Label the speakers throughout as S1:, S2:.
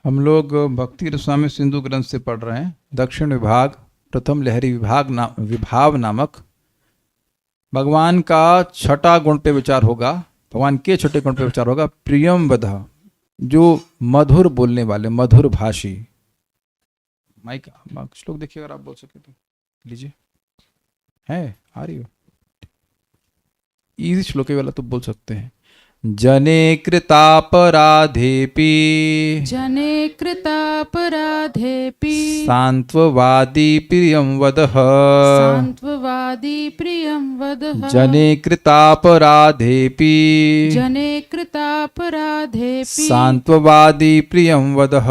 S1: हम लोग भक्ति रसायन सिंधु ग्रंथ से पढ़ रहे हैं। दक्षिण विभाग प्रथम लहरी विभाव नामक भगवान का छठा गुण पे विचार होगा। भगवान के छठे गुण पे विचार होगा, प्रियम वदः, जो मधुर बोलने वाले, मधुर भाषी। माइक श्लोक देखिए, अगर आप बोल सके तो लीजिए। है आ रही हो? इजी श्लोक है वाला तो बोल सकते हैं। जने कृतापराधेपि सान्त्ववादी प्रियं वदः जने कृतापराधेपि सान्त्ववादी प्रियं वदः।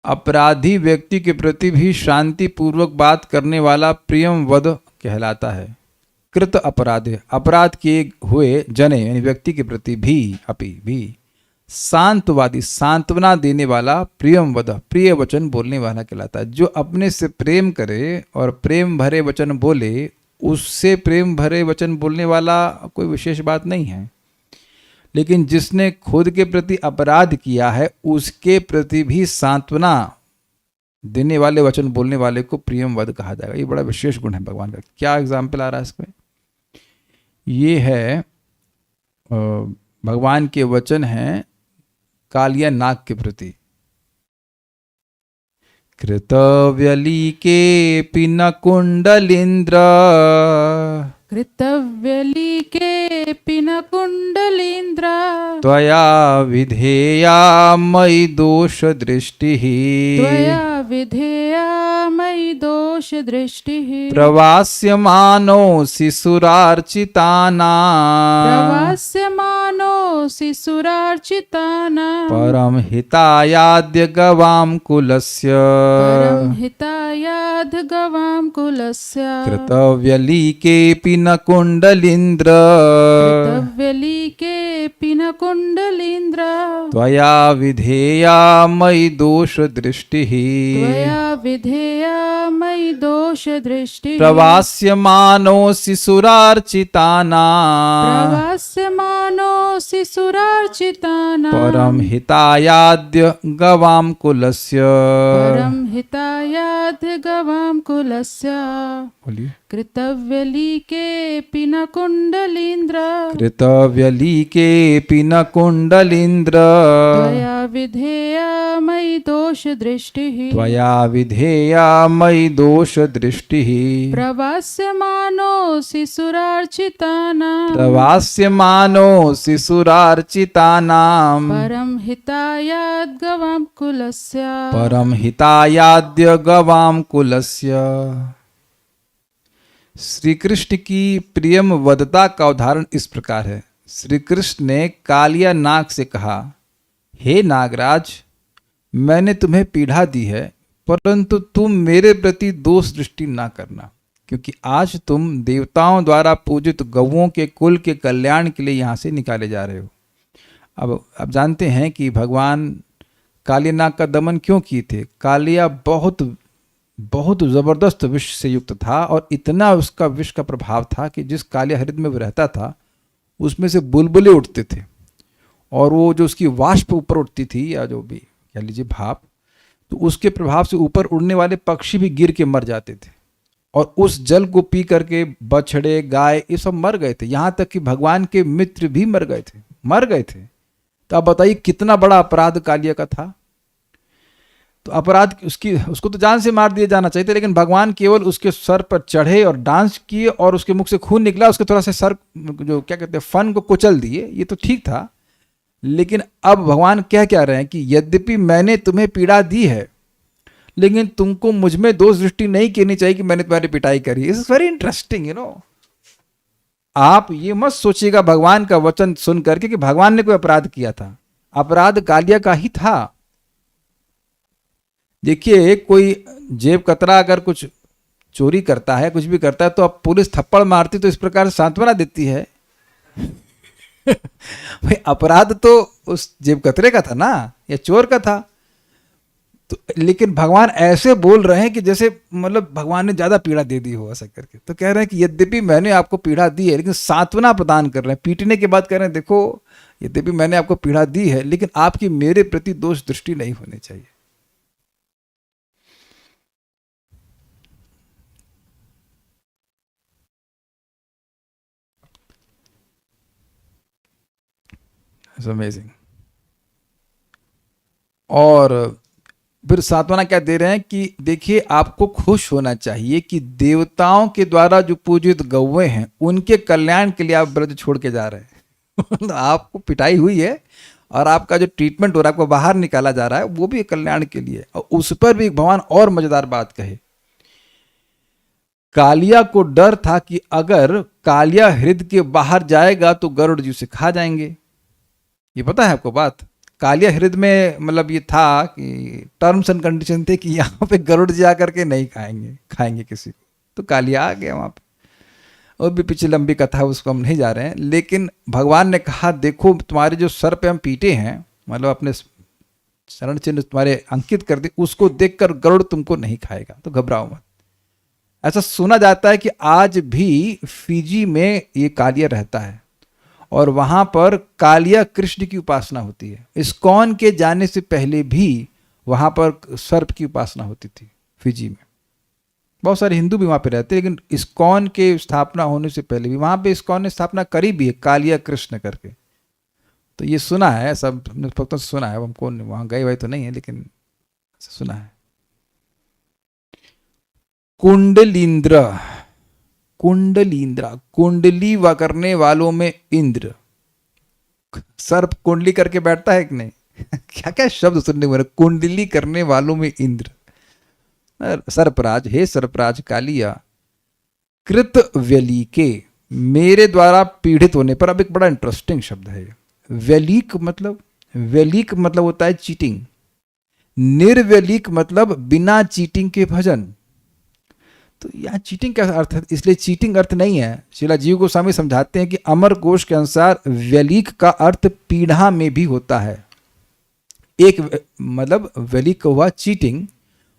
S1: अपराधी व्यक्ति के प्रति भी शांति पूर्वक बात करने वाला प्रियम वद कहलाता है। कृत अपराधे, अपराध किए हुए जने यानी व्यक्ति के प्रति भी शांतवादी, सांत्वना देने वाला प्रियम वद, प्रिय वचन बोलने वाला कहलाता है। जो अपने से प्रेम करे और प्रेम भरे वचन बोले, उससे प्रेम भरे वचन बोलने वाला कोई विशेष बात नहीं है। लेकिन जिसने खुद के प्रति अपराध किया है, उसके प्रति भी सांत्वना देने वाले वचन बोलने वाले को प्रियम वद कहा जाएगा। ये बड़ा विशेष गुण है भगवान का। क्या एग्जाम्पल आ रहा है इसमें? ये है भगवान के वचन हैं कालिया नाग के प्रति। कृतव्यलीके पिन कुंडलिंद्र त्वया विधेया मयि दोष दृष्टिः प्रवास्यमानोऽसि सुरार्चितानां परम हितायाद्य गवां कुलस्य कृतव्यलीकेऽपि न कुण्डलीन्द्र त्वया विधेया मयि दोष दृष्टिः प्रवास्यमानोऽसि सुरार्चितानां परम हितायाद्य गवां कुलस्य बोलिए।
S2: कृतव्यलीकेऽपि न कुण्डलीन्द्र त्वया विधेया मयि दोष दृष्टिः प्रवास्यमानोऽसि सुरार्चितानां परम
S1: हितायाद्य गवां कुलस्य। श्री कृष्ण की प्रियम वदता का उदाहरण इस प्रकार है। श्री कृष्ण ने कालिया नाग से कहा, हे नागराज, मैंने तुम्हें पीड़ा दी है, परंतु तुम मेरे प्रति दोष दृष्टि ना करना, क्योंकि आज तुम देवताओं द्वारा पूजित गौओं के कुल के कल्याण के लिए यहाँ से निकाले जा रहे हो। अब जानते हैं कि भगवान कालिया नाग का दमन क्यों किए थे। कालिया बहुत ज़बरदस्त विष से युक्त था और इतना उसका विष का प्रभाव था कि जिस कालिया हृदय में वो रहता था उसमें से बुलबुले उठते थे, और वो जो उसकी वाष्प ऊपर उठती थी, या जो भी कह लीजिए भाप, तो उसके प्रभाव से ऊपर उड़ने वाले पक्षी भी गिर के मर जाते थे। और उस जल को पी करके बछड़े, गाय, ये सब मर गए थे। यहाँ तक कि भगवान के मित्र भी मर गए थे। तो आप बताइए कितना बड़ा अपराध कालिया का था। तो अपराध उसको तो जान से मार दिया जाना चाहिए था, लेकिन भगवान केवल उसके सर पर चढ़े और डांस किए और उसके मुख से खून निकला, उसके थोड़ा सा सर जो क्या कहते हैं फन को कुचल दिए, ये तो ठीक था। लेकिन अब भगवान क्या रहे हैं कि यद्यपि मैंने तुम्हें पीड़ा दी है, लेकिन तुमको मुझ में दोष दृष्टि नहीं करनी चाहिए कि मैंने तुम्हारी पिटाई करी। इट्स वेरी इंटरेस्टिंग, आप ये मत सोचिएगा भगवान का वचन सुन करके कि भगवान ने कोई अपराध किया था। अपराध कालिया का ही था। देखिए, कोई जेब कतरा अगर कुछ चोरी करता है, कुछ भी करता है, तो अब पुलिस थप्पड़ मारती तो इस प्रकार सांत्वना देती है। भाई अपराध तो उस जेब कतरे का था ना, या चोर का था। तो लेकिन भगवान ऐसे बोल रहे हैं कि जैसे मतलब भगवान ने ज्यादा पीड़ा दे दी हो ऐसा करके। तो कह रहे हैं कि यद्यपि मैंने आपको पीड़ा दी है, लेकिन सांत्वना प्रदान कर रहे हैं। पीटने के बाद कह रहे हैं देखो यद्यपि मैंने आपको पीड़ा दी है, लेकिन आपकी मेरे प्रति दोष दृष्टि नहीं होनी चाहिए। It's amazing. और फिर सांत्वना क्या दे रहे हैं कि देखिए आपको खुश होना चाहिए कि देवताओं के द्वारा जो पूजित गौवे हैं उनके कल्याण के लिए आप ब्रज छोड़ के जा रहे हैं। आपको पिटाई हुई है और आपका जो ट्रीटमेंट हो रहा है, आपको बाहर निकाला जा रहा है, वो भी कल्याण के लिए। और उस पर भी भगवान और मजेदार बात कहे, कालिया को डर था कि अगर कालिया हृदय के बाहर जाएगा तो गरुड़ जी उसे खा जाएंगे। ये पता है आपको बात? कालिया हृदय में मतलब ये था कि टर्म्स एंड कंडीशन थे कि यहाँ पे गरुड़ जी आकर के नहीं खाएंगे किसी को। तो कालिया आ गया वहां पे। और भी पीछे लंबी कथा है, उसको हम नहीं जा रहे हैं। लेकिन भगवान ने कहा देखो तुम्हारे जो सर पे हम पीटे हैं, मतलब अपने शरण चिन्ह तुम्हारे अंकित कर दे, उसको देखकर गरुड़ तुमको नहीं खाएगा, तो घबराओ मत। ऐसा सुना जाता है कि आज भी फिजी में ये कालिया रहता है और वहां पर कालिया कृष्ण की उपासना होती है। इस्कॉन के जाने से पहले भी वहां पर सर्प की उपासना होती थी फिजी में। बहुत सारे हिंदू भी वहां पे रहते हैं, लेकिन इस्कॉन के स्थापना होने से पहले भी वहां पे इस्कॉन ने स्थापना करी भी है, कालिया कृष्ण करके। तो ये सुना है, सब भक्तों से सुना है। हमको वहां गए हुए तो नहीं है, लेकिन सुना है। कुंडलींद्र, कुंडलींद्रा, कुंडली व करने वालों में इंद्र। सर्प कुंडली करके बैठता है कि नहीं? क्या क्या शब्द सुनने को, कुंडली करने वालों में इंद्र। सर्पराज, हे सर्पराज कालिया, कृत व्यलीके, मेरे द्वारा पीड़ित होने पर। अब एक बड़ा इंटरेस्टिंग शब्द है व्यलीक मतलब, व्यलीक मतलब होता है चीटिंग। निर्व्यलीक मतलब बिना चीटिंग के भजन। तो यहाँ चीटिंग का अर्थ है, इसलिए चीटिंग अर्थ नहीं है। श्रीला जीव गोस्वामी समझाते हैं कि अमर कोश के अनुसार व्यलीक का अर्थ पीढ़ा में भी होता है। एक मतलब व्यलीक का हुआ चीटिंग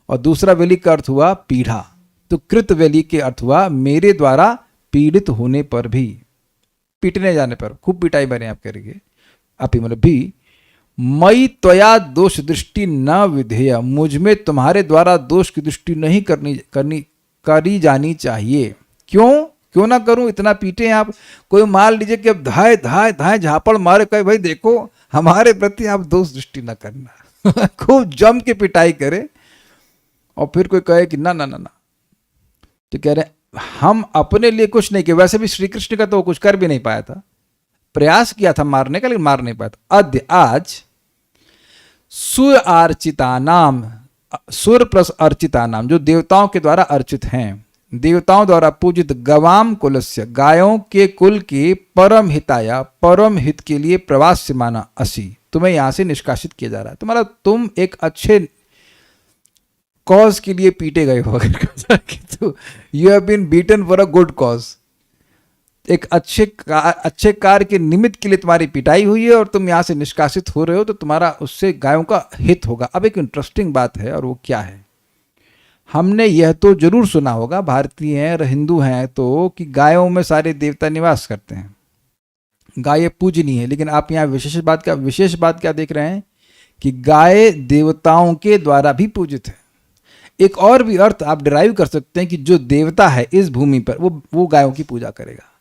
S1: और दूसरा व्यलीक का अर्थ हुआ पीढ़ा। तो कृत व्यलीक के अर्थ हुआ मेरे द्वारा पीड़ित होने पर भी, पीटने जाने पर, खूब पिटाई बने आप करेंगे आप ही मतलब भी। मई त्वया दोष दृष्टि न विधेय, मुझ में तुम्हारे द्वारा दोष की दृष्टि नहीं करी जानी चाहिए। क्यों ना करूं? इतना पीटे आप। कोई मान लीजिए कि अब धाय धाय धाय झापड़ मारे, कहे भाई देखो हमारे प्रति आप दोष दृष्टि ना करना। खूब जम के पिटाई करे और फिर कोई कहे कि ना ना ना ना, तो कह रहे हम अपने लिए कुछ नहीं किया। वैसे भी श्री कृष्ण का तो कुछ कर भी नहीं पाया था, प्रयास किया था मारने का, लेकिन मार नहीं पाया था। अद्य आज सुर अर्चिता नाम, सुर प्लस अर्चिता नाम, जो देवताओं के द्वारा अर्चित हैं, देवताओं द्वारा पूजित गवाम कुलस्य, गायों के कुल के परम हिताया, परम हित के लिए प्रवास से माना असी, तुम्हें यहां से निष्कासित किया जा रहा है। तो मतलब तुम एक अच्छे कॉज के लिए पीटे गए हो। तो you have been beaten for a good cause. एक अच्छे कार्य के निमित्त के लिए तुम्हारी पिटाई हुई है और तुम यहां से निष्कासित हो रहे हो, तो तुम्हारा उससे गायों का हित होगा। अब एक इंटरेस्टिंग बात है, और वो क्या है, हमने यह तो जरूर सुना होगा, भारतीय हैं और हिंदू हैं तो, कि गायों में सारे देवता निवास करते हैं, गाय पूजनीय है। लेकिन आप यहाँ विशेष बात क्या देख रहे हैं कि गाय देवताओं के द्वारा भी पूजित है। एक और भी अर्थ आप डिराइव कर सकते हैं कि जो देवता है इस भूमि पर वो गायों की पूजा करेगा।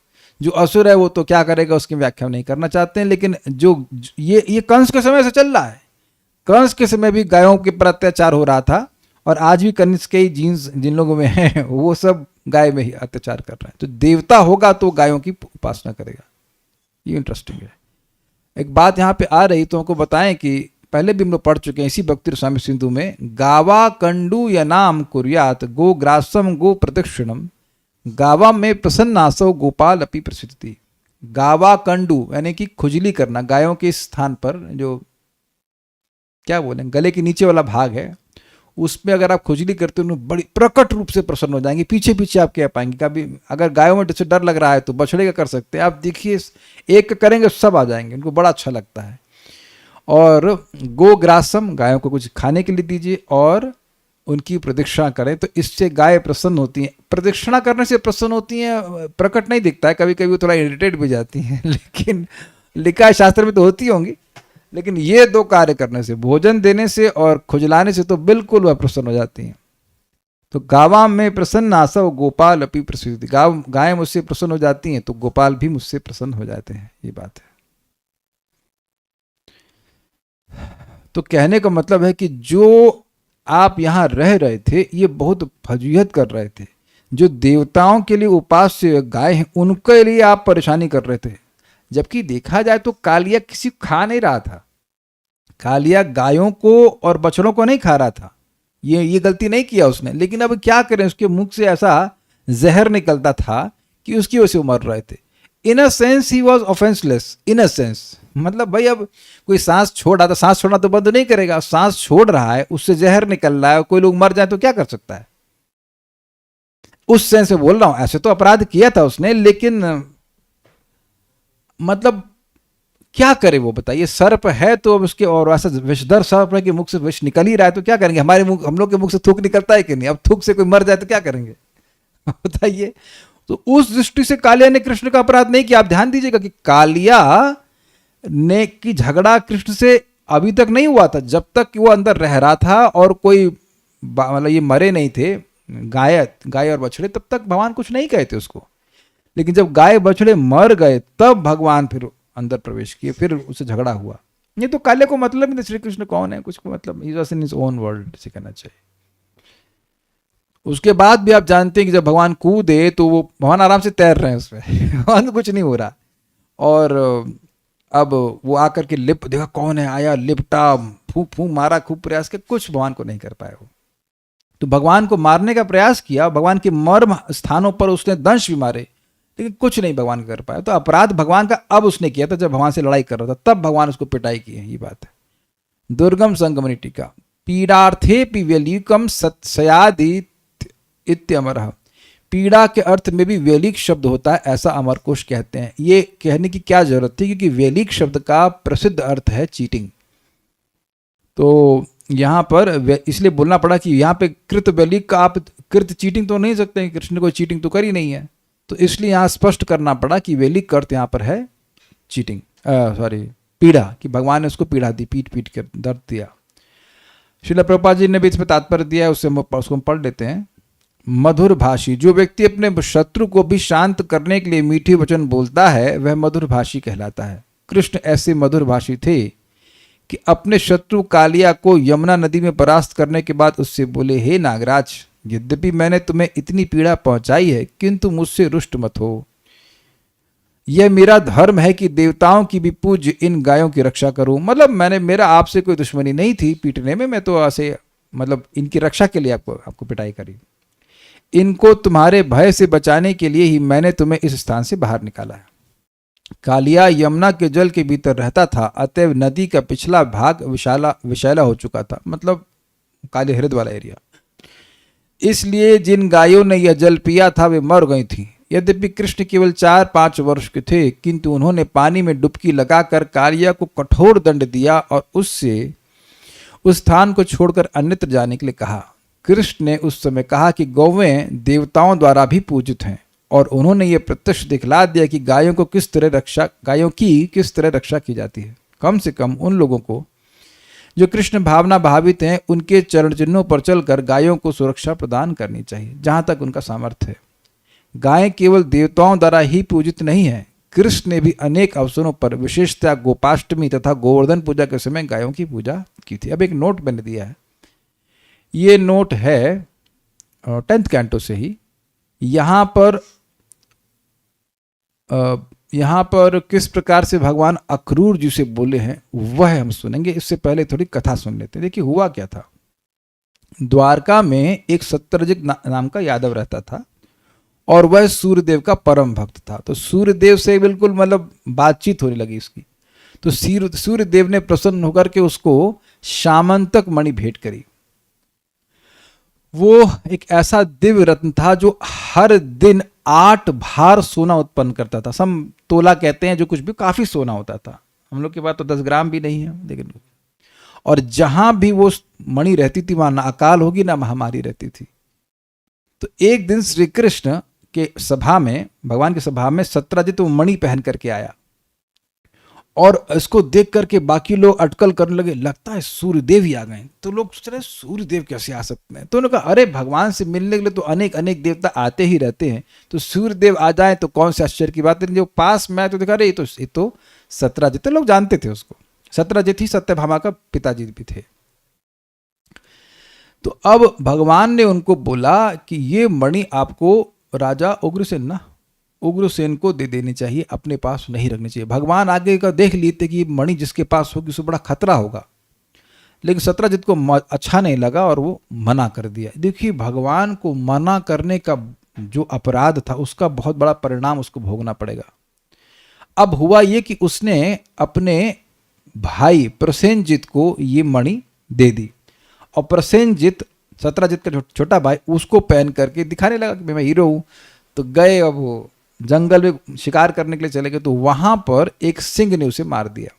S1: जो असुर है वो तो क्या करेगा उसकी व्याख्या नहीं करना चाहते हैं। लेकिन जो ये कंस के समय से चल रहा है। कंस के समय भी गायों के पर अत्याचार हो रहा था, और आज भी कंस के जीन्स जिन लोगों में हैं वो सब गाय में ही अत्याचार कर रहे हैं। तो देवता होगा तो गायों की उपासना करेगा। ये इंटरेस्टिंग है। एक बात यहाँ पे आ रही तो हमको बताएं कि पहले भी हम लोग पढ़ चुके हैं इसी भक्ति रसायन सिंधु में, गावा कंडू या नाम कुर्यात गो ग्रासम गो प्रदक्षिणम, गावा में प्रसन्नासो गोपाल अपि प्रसिद्धि। गावा कंडू यानी कि खुजली करना, गायों के स्थान पर जो क्या बोले गले के नीचे वाला भाग है, उसमें अगर आप खुजली करते हो बड़ी प्रकट रूप से प्रसन्न हो जाएंगे। पीछे पीछे आप कह पाएंगे। कभी अगर गायों में जैसे डर लग रहा है तो बछड़े का कर सकते हैं आप। देखिए एक करेंगे सब आ जाएंगे, उनको बड़ा अच्छा लगता है। और गोग्रासम, गायों को कुछ खाने के लिए दीजिए और उनकी प्रदक्षिणा करें, तो इससे गाय प्रसन्न होती हैं। प्रदक्षिणा करने से प्रसन्न होती हैं प्रकट नहीं दिखता है, कभी कभी वो थोड़ा इरिटेट भी जाती हैं लेकिन लिखा है शास्त्र में तो होती होंगी, लेकिन ये दो कार्य करने से, भोजन देने से और खुजलाने से, तो बिल्कुल वह प्रसन्न हो जाती हैं। तो गावा में प्रसन्न आसव गोपाल अपी प्रसिद्धि, गाय मुझसे प्रसन्न हो जाती हैं तो गोपाल भी मुझसे प्रसन्न हो जाते हैं, ये बात है। तो कहने का मतलब है कि जो आप यहां रह रहे थे, ये बहुत फजीहत कर रहे थे। जो देवताओं के लिए उपास्य गाय हैं, उनके लिए आप परेशानी कर रहे थे। जबकि देखा जाए तो कालिया किसी को खा नहीं रहा था, कालिया गायों को और बछड़ों को नहीं खा रहा था, ये गलती नहीं किया उसने। लेकिन अब क्या करें, उसके मुख से ऐसा जहर निकलता था कि उसकी वजह से वो मर रहे थे। In a sense he was offenceless, in a sense, मतलब भाई अब कोई सांस छोड़ रहा था, सांस छोड़ना तो बंद नहीं करेगा, सांस छोड़ रहा है, उससे जहर निकल रहा है, कोई लोग मर जाए तो क्या कर सकता है, उस सेंस में बोल रहा हूं। ऐसे तो अपराध किया था उसने, लेकिन मतलब क्या करे वो, बताइए। सर्प है तो अब उसके, और वैसा विषधर सर्प है कि मुख से विष निकल ही रहा है, तो क्या करेंगे। हमारे मुख, हम लोग के मुख से थूक निकलता है कि नहीं, अब थूक से कोई मर जाए तो क्या करेंगे बताइए। तो उस दृष्टि से कालिया ने कृष्ण का अपराध नहीं किया। आप ध्यान दीजिएगा कि कालिया ने की झगड़ा कृष्ण से अभी तक नहीं हुआ था, जब तक कि वो अंदर रह रहा था और कोई मतलब ये मरे नहीं थे गाय और बछड़े, तब तक भगवान कुछ नहीं कहे थे उसको। लेकिन जब गाय बछड़े मर गए तब भगवान फिर अंदर प्रवेश किए, फिर उससे झगड़ा हुआ। ये तो कालिया को मतलब नहीं, श्री कृष्ण कौन है कुछ को मतलब, he was in his own world से कहना चाहिए। उसके बाद भी आप जानते हैं कि जब भगवान कूदे तो वो भगवान आराम से तैर रहे हैं उसमें भगवान को कुछ नहीं हो रहा। और अब वो आकर के लिप देखा कौन है, आया लिपटा, फूंक फूंक मारा, खूब प्रयास किया, कुछ भगवान को नहीं कर पाया वो। तो भगवान को मारने का प्रयास किया, भगवान के मर्म स्थानों पर उसने दंश भी मारे, लेकिन कुछ नहीं भगवान कर पाया। तो अपराध भगवान का अब उसने किया था जब भगवान से लड़ाई कर रहा था, तब भगवान उसको पिटाई की है, ये बात है। दुर्गम संगमनि टीका, पीड़ार्थे पिव्यलीकम सत्सयादि इत्यमरः, पीड़ा के अर्थ में भी व्यलिक शब्द होता है, ऐसा अमरकोश कहते हैं। ये कहने की क्या जरूरत थी, क्योंकि व्यलिक शब्द का प्रसिद्ध अर्थ है चीटिंग। तो यहां पर इसलिए बोलना पड़ा कि यहां पे कृत व्यलिक का आप कृत चीटिंग तो नहीं सकते, कृष्ण ने कोई चीटिंग तो करी नहीं है, तो इसलिए यहां स्पष्ट करना पड़ा कि व्यलिक का अर्थ यहां पर है चीटिंग, सॉरी पीड़ा, कि भगवान ने उसको पीड़ा दी, पीट पीट कर दर्द दिया। श्रील प्रभुपाद जी ने भी इस पर तात्पर्य दिया है, उसको हम पढ़ लेते हैं। मधुर भाषी, जो व्यक्ति अपने शत्रु को भी शांत करने के लिए मीठे वचन बोलता है वह मधुर भाषी कहलाता है। कृष्ण ऐसे मधुर भाषी थे कि अपने शत्रु कालिया को यमुना नदी में परास्त करने के बाद उससे बोले, हे नागराज, यद्यपि मैंने तुम्हें इतनी पीड़ा पहुंचाई है, किंतु मुझसे रुष्ट मत हो। यह मेरा धर्म है कि देवताओं की भी पूज्य इन गायों की रक्षा करूं। मतलब मेरा आपसे कोई दुश्मनी नहीं थी पीटने में, मैं तो ऐसे मतलब इनकी रक्षा के लिए आपको पिटाई करी। इनको तुम्हारे भय से बचाने के लिए ही मैंने तुम्हें इस स्थान से बाहर निकाला है। कालिया यमुना के जल के भीतर रहता था, अतएव नदी का पिछला भाग विशाला हो चुका था, मतलब काली हृद वाला एरिया। इसलिए जिन गायों ने यह जल पिया था वे मर गई थी। यद्यपि कृष्ण केवल 4-5 वर्ष के थे, किंतु उन्होंने पानी में डुबकी लगाकर कालिया को कठोर दंड दिया और उससे उस स्थान को छोड़कर अन्यत्र जाने के लिए कहा। कृष्ण ने उस समय कहा कि गौवें देवताओं द्वारा भी पूजित हैं, और उन्होंने ये प्रत्यक्ष दिखला दिया कि गायों की किस तरह रक्षा की जाती है। कम से कम उन लोगों को जो कृष्ण भावना भावित हैं, उनके चरण चिन्हों पर चलकर गायों को सुरक्षा प्रदान करनी चाहिए जहां तक उनका सामर्थ्य है। गायें केवल देवताओं द्वारा ही पूजित नहीं है, कृष्ण ने भी अनेक अवसरों पर विशेषतः गोपाष्टमी तथा गोवर्धन पूजा के समय गायों की पूजा की थी। अब एक नोट मैंने दिया है, ये नोट है 10th कैंटो से ही। यहाँ पर किस प्रकार से भगवान अक्रूर जी से बोले हैं वह हम सुनेंगे। इससे पहले थोड़ी कथा सुन लेते हैं। देखिए हुआ क्या था। द्वारका में एक सत्यरजित नाम का यादव रहता था, और वह सूर्यदेव का परम भक्त था। तो सूर्यदेव से बिल्कुल मतलब बातचीत होने लगी इसकी। तो सूर्यदेव ने प्रसन्न होकर के उसको शामंतक मणि भेंट करी। वो एक ऐसा दिव्य रत्न था जो हर दिन 8 भार सोना उत्पन्न करता था। समतोला कहते हैं, जो कुछ भी, काफी सोना होता था। हम लोग के पास तो 10 ग्राम भी नहीं है, लेकिन और जहां भी वो मणि रहती थी वहां ना अकाल होगी ना महामारी रहती थी। तो एक दिन श्री कृष्ण के सभा में, भगवान की सभा में सत्राजित वो मणि पहन करके आया और इसको देख करके बाकी लोग अटकल करने लगे, लगता है सूर्यदेव ही आ गए। तो लोग सोच रहे सूर्यदेव कैसे आ सकते हैं, तो उन्होंने कहा अरे भगवान से मिलने के लिए तो अनेक अनेक देवता आते ही रहते हैं, तो सूर्यदेव आ जाए तो कौन से आश्चर्य की बात है। जो पास में आए तो देखा अरे ये तो सत्राजित, लोग जानते थे उसको, सत्राजित ही सत्यभामा का पिताजी भी थे। तो अब भगवान ने उनको बोला कि ये मणि आपको राजा उग्रसेन ना, उग्रसेन को दे देनी चाहिए, अपने पास नहीं रखनी चाहिए। भगवान आगे का देख लिए थे कि ये मणि जिसके पास होगी उसको बड़ा खतरा होगा, लेकिन सत्राजित को अच्छा नहीं लगा और वो मना कर दिया। देखिए भगवान को मना करने का जो अपराध था उसका बहुत बड़ा परिणाम उसको भोगना पड़ेगा। अब हुआ ये कि उसने अपने भाई प्रसेनजित को ये मणि दे दी और प्रसेनजित सत्राजित का छोटा भाई उसको पहन करके दिखाने लगा कि मैं हीरो हूं। तो गए, अब वो जंगल में शिकार करने के लिए चले गए, तो वहां पर एक सिंह ने उसे मार दिया।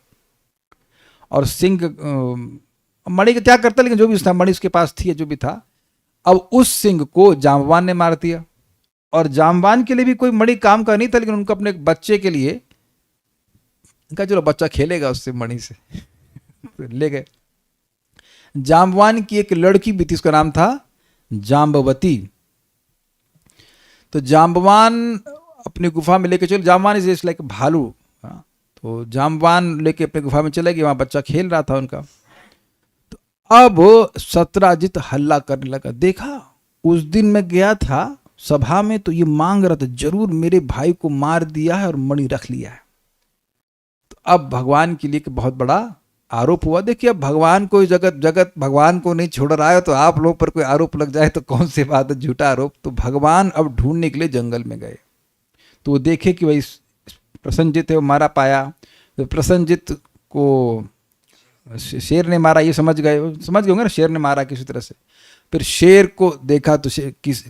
S1: और सिंह मणि का क्या करता, लेकिन जो भी था मणि उसके पास थी, जो भी था, अब उस सिंह को जाम्बवान ने मार दिया। और जाम्बवान के लिए भी कोई मणि काम का नहीं था, लेकिन उनको अपने बच्चे के लिए कहा चलो बच्चा खेलेगा उससे मणि से ले गए। जाम्बवान की एक लड़की भी थी, उसका नाम था जाम्बवती। तो जाम्बवान अपनी गुफा में लेके चले, जाम्बवान इज लाइक भालू, तो जाम्बवान लेके अपनी गुफा में चले गए, वहां बच्चा खेल रहा था उनका। तो अब सत्राजित हल्ला करने लगा, देखा उस दिन मैं गया था सभा में तो ये मांग रहा था जरूर मेरे भाई को मार दिया है और मणि रख लिया है। तो अब भगवान के लिए बहुत बड़ा आरोप हुआ। देखिए अब भगवान को जगत भगवान को नहीं छोड़ रहा है, तो आप लोग पर कोई आरोप लग जाए तो कौन सी बात है, झूठा आरोप। तो भगवान अब ढूंढने के लिए जंगल में गए, तो वो देखे कि भाई प्रसन्नजित है, वो मारा पाया। तो प्रसन्नजित को शेर ने मारा, ये समझ गए होंगे ना, शेर ने मारा किसी तरह से। फिर शेर को देखा तो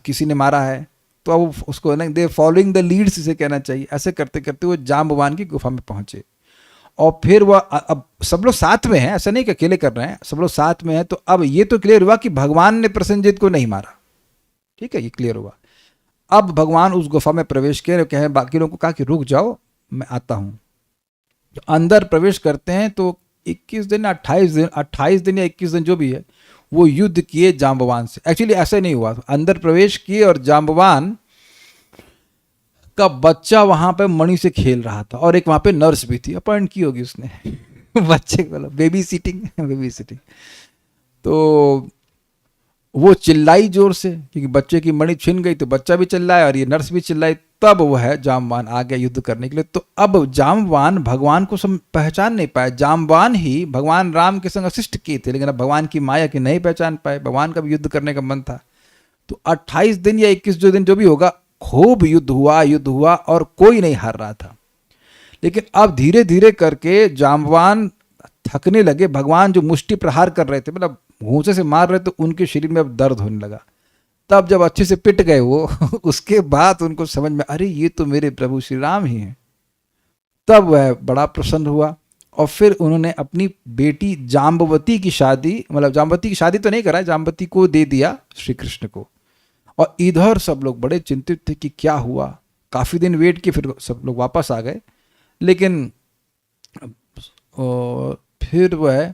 S1: किसी ने मारा है, तो अब उसको ना दे फॉलोइंग द लीड्स इसे कहना चाहिए। ऐसे करते करते वो जाम्बवान की गुफा में पहुंचे और फिर वह अब सब लोग साथ में हैं, ऐसा नहीं कि अकेले कर रहे हैं, सब लोग साथ में हैं। तो अब ये तो क्लियर हुआ कि भगवान ने प्रसन्नजित को नहीं मारा, ठीक है, ये क्लियर हुआ। अब भगवान उस गुफा में प्रवेश किए, कहे बाकी लोगों को कहा कि रुक जाओ मैं आता हूं। तो अंदर प्रवेश करते हैं तो 21 दिन 28 दिन या 21 दिन जो भी है वो युद्ध किए जाम्बवान से। एक्चुअली ऐसा नहीं हुआ, अंदर प्रवेश किए और जाम्बवान का बच्चा वहां पे मणि से खेल रहा था और एक वहां पे नर्स भी थी, अपॉइंट की होगी उसने बच्चे को, बेबी सिटिंग। तो वो चिल्लाई जोर से क्योंकि बच्चे की मणि छिन गई, तो बच्चा भी चिल्लाया और ये नर्स भी चिल्लाई। तब वो है जाम्बवान आ गया युद्ध करने के लिए। तो अब जाम्बवान भगवान को पहचान नहीं पाए। जाम्बवान ही भगवान राम के संग अशिष्ट किए थे, लेकिन अब भगवान की माया की नहीं पहचान पाए। भगवान का भी युद्ध करने का मन था। तो 28 दिन या 21 दिन जो भी होगा, खूब युद्ध हुआ और कोई नहीं हार रहा था। लेकिन अब धीरे धीरे करके जाम्बवान थकने लगे। भगवान जो मुष्टि प्रहार कर रहे थे, मतलब घूंसे से मार रहे, तो उनके शरीर में अब दर्द होने लगा। तब जब अच्छे से पिट गए वो उसके बाद उनको समझ में, अरे ये तो मेरे प्रभु श्री राम ही हैं। तब वह बड़ा प्रसन्न हुआ और फिर उन्होंने अपनी बेटी जाम्बवती की शादी, मतलब जाम्बवती की शादी तो नहीं करा, जाम्बवती को दे दिया श्री कृष्ण को। और इधर सब लोग बड़े चिंतित थे कि क्या हुआ। काफ़ी दिन वेट किए, फिर सब लोग वापस आ गए। लेकिन फिर वह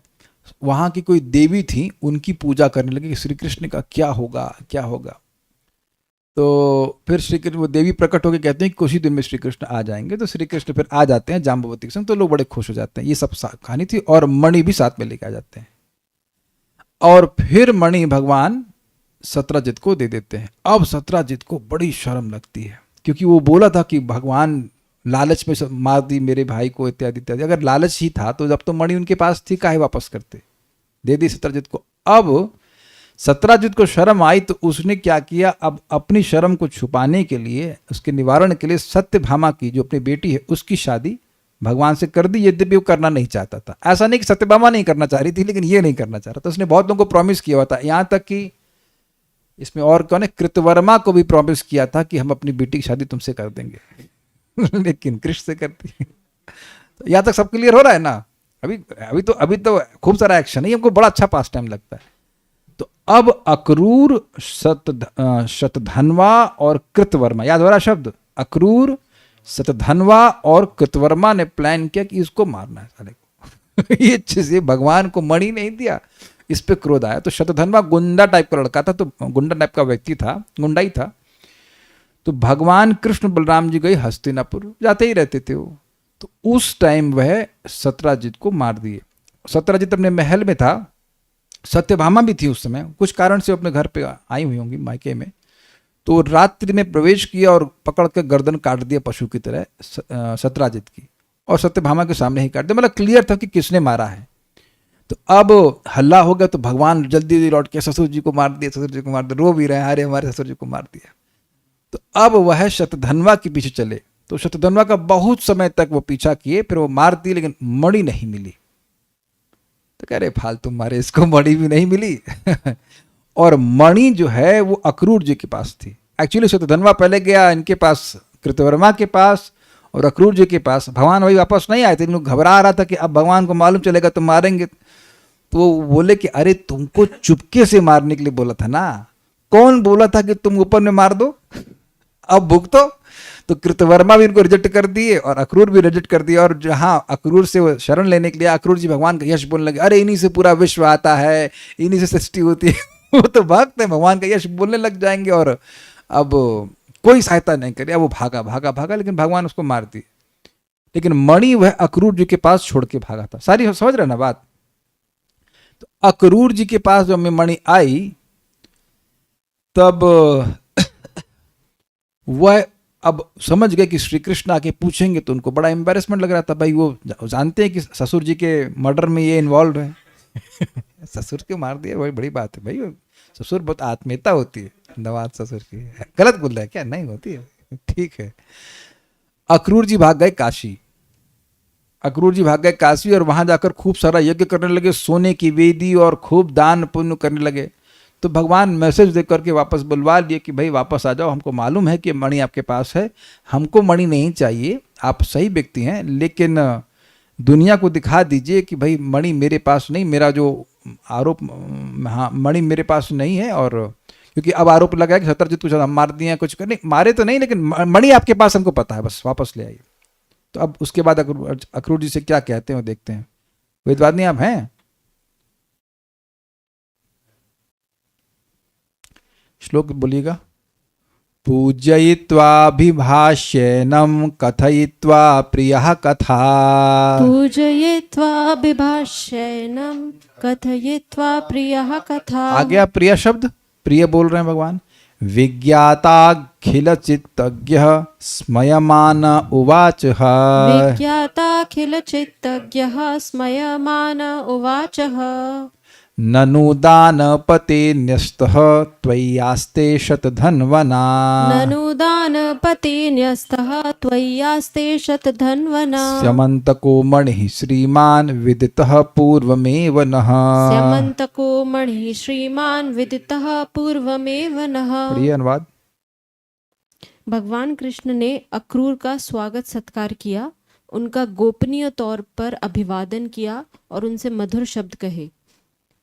S1: वहाँ की कोई देवी थी, उनकी पूजा करने लगे कि श्री कृष्ण का क्या होगा। तो फिर श्री कृष्ण, वो देवी प्रकट होकर कहते हैं कि कुछ ही दिन में श्री कृष्ण आ जाएंगे। तो श्री कृष्ण फिर आ जाते हैं जाम्बवती के संग, तो लोग बड़े खुश हो जाते हैं। ये सब कहानी थी और मणि भी साथ में लेके आ जाते हैं। और फिर मणि भगवान सत्राजित को दे देते हैं। अब सत्राजित को बड़ी शर्म लगती है क्योंकि वो बोला था कि भगवान लालच में मार दी मेरे भाई को, इत्यादि इत्यादि। अगर लालच ही था तो जब तो मणि उनके पास थी, काहे वापस करते, दे दी सत्राजित को। अब सत्राजित को शर्म आई तो उसने क्या किया, अब अपनी शर्म को छुपाने के लिए, उसके निवारण के लिए सत्यभामा की जो अपनी बेटी है उसकी शादी भगवान से कर दी। यद्यपि वो करना नहीं चाहता था। ऐसा नहीं कि सत्यभामा नहीं करना चाह रही थी, लेकिन ये नहीं करना चाह रहा था। उसने बहुत लोगों को प्रॉमिस किया हुआ था, यहाँ तक कि इसमें और कौन है, कृतवर्मा को भी प्रॉमिस किया था कि हम अपनी बेटी की शादी तुमसे कर देंगे लेकिन कृष्ण से करती तो यहाँ तक सब क्लियर हो रहा है ना? अभी तो खूब सारा एक्शन है, ये हमको बड़ा अच्छा पास टाइम लगता है। तो अब अक्रूर, शतधन्वा और कृतवर्मा, याद हो रहा शब्द? अक्रूर, शतधन्वा और कृतवर्मा ने प्लान किया कि इसको मारना है साले को। ये चीज, भगवान को मणि नहीं दिया, इस पे क्रोध आया। तो शतधन्वा गुंडा टाइप का लड़का था, तो गुंडा टाइप का व्यक्ति था, गुंडा ही था। तो भगवान कृष्ण बलराम जी गए हस्तिनापुर, जाते ही रहते थे वो। तो उस टाइम वह सत्यजित को मार दिए। सत्यजित अपने महल में था, सत्यभामा भी थी उस समय, कुछ कारण से अपने घर पे आई हुई होंगी मायके में। तो रात्रि में प्रवेश किया और पकड़ कर गर्दन काट दिया पशु की तरह सत्यजित की, और सत्यभामा के सामने ही काट दिया। मतलब क्लियर था कि किसने मारा है। तो अब हल्ला हो गया, तो भगवान जल्दी जल्दी लौट के ससुर जी को मार दिया, ससुर जी को मार दिया, रो भी रहे हैं, अरे हमारे ससुर जी को मार दिया। तो अब वह शतधन्वा के पीछे चले। तो शतधन्वा का बहुत समय तक वो पीछा किए, फिर वो मार दी, लेकिन मणि नहीं मिली। तो कह रहे फालतू मारे, इसको मणि भी नहीं मिली। और मणि जो है वो अक्रूर जी के पास थी। एक्चुअली शतधन्वा पहले गया इनके पास, कृतवर्मा के पास और अक्रूर जी के पास। भगवान वही वापस नहीं आए थे, इन लोग घबरा रहा था कि अब भगवान को मालूम चलेगा तो मारेंगे। तो वो बोले कि अरे तुमको चुपके से मारने के लिए बोला था ना, कौन बोला था कि तुम ऊपर में मार दो, अब भुगतो। तो कृतवर्मा भी इनको रिजेक्ट कर दिए और अक्रूर भी रिजेक्ट कर दिया। और जहां अक्रूर से वो शरण लेने के लिए अक्रूर जी भगवान का यश बोलने लगे, अरे इन्हीं से पूरा विश्व आता है, इन्हीं से सृष्टि होती है। वो तो भक्त है, भगवान का यश बोलने लग जाएंगे, और अब कोई सहायता नहीं करे। अब वो भागा भागा भागा, लेकिन भगवान उसको मार दिए। लेकिन मणि वह अक्रूर जी के पास छोड़ के भागा था। सारी समझ रहे ना बात? तो अक्रूर जी के पास जब मणि आई, तब वह अब समझ गए कि श्री कृष्ण आके पूछेंगे, तो उनको बड़ा एम्बेरसमेंट लग रहा था। भाई वो जानते हैं कि ससुर जी के मर्डर में ये इन्वॉल्व है। ससुर के मार दिया, वही बड़ी बात है भाई। ससुर बहुत आत्मीयता होती है, नवाज ससुर की। गलत बोल रहा है क्या? नहीं होती है, ठीक है। अक्रूर जी भाग गए काशी। अक्रूर जी भाग गए काशी और वहां जाकर खूब सारा यज्ञ करने लगे, सोने की वेदी, और खूब दान पुण्य करने लगे। तो भगवान मैसेज दे करके वापस बुलवा लिए कि भाई वापस आ जाओ, हमको मालूम है कि मणि आपके पास है, हमको मणि नहीं चाहिए, आप सही व्यक्ति हैं, लेकिन दुनिया को दिखा दीजिए कि भाई मणि मेरे पास नहीं, मेरा जो आरोप, हाँ मणि मेरे पास नहीं है। और क्योंकि अब आरोप लगा है कि सत्यजित को हम मार दिए हैं, कुछ करने मारे तो नहीं, लेकिन मणि आपके पास हमको पता है, बस वापस ले आइए। तो अब उसके बाद अक्रूर जी से क्या कहते हैं वो देखते हैं। वेदवादी आप हैं? श्लोक बोलिएगा। पूजयित्वाभिभाष्येनं कथयित्वा प्रियः कथा।
S2: पूजयित्वा विभाषेणं कथयित्वा प्रियः कथा।
S1: आ गया प्रिय शब्द, प्रिय बोल रहे हैं भगवान। विज्ञाताखिल चित्तज्ञः स्मयमान उवाचः।
S2: विज्ञाताखिल चित्तज्ञः स्मयमान उवाचः।
S1: ननु दानपते न्यस्तः त्वय्यास्ते शतधन्वना।
S2: ननु दानपते न्यस्तः त्वय्यास्ते शतधन्वना।
S1: स्यमन्तको मणिः श्रीमान् विदितः पूर्वमेव नः।
S2: स्यमन्तको मणिः श्रीमान् विदितः पूर्वमेव नः।
S1: प्रिय अनुवाद।
S2: भगवान कृष्ण ने अक्रूर का स्वागत सत्कार किया, उनका गोपनीय तौर पर अभिवादन किया और उनसे मधुर शब्द कहे।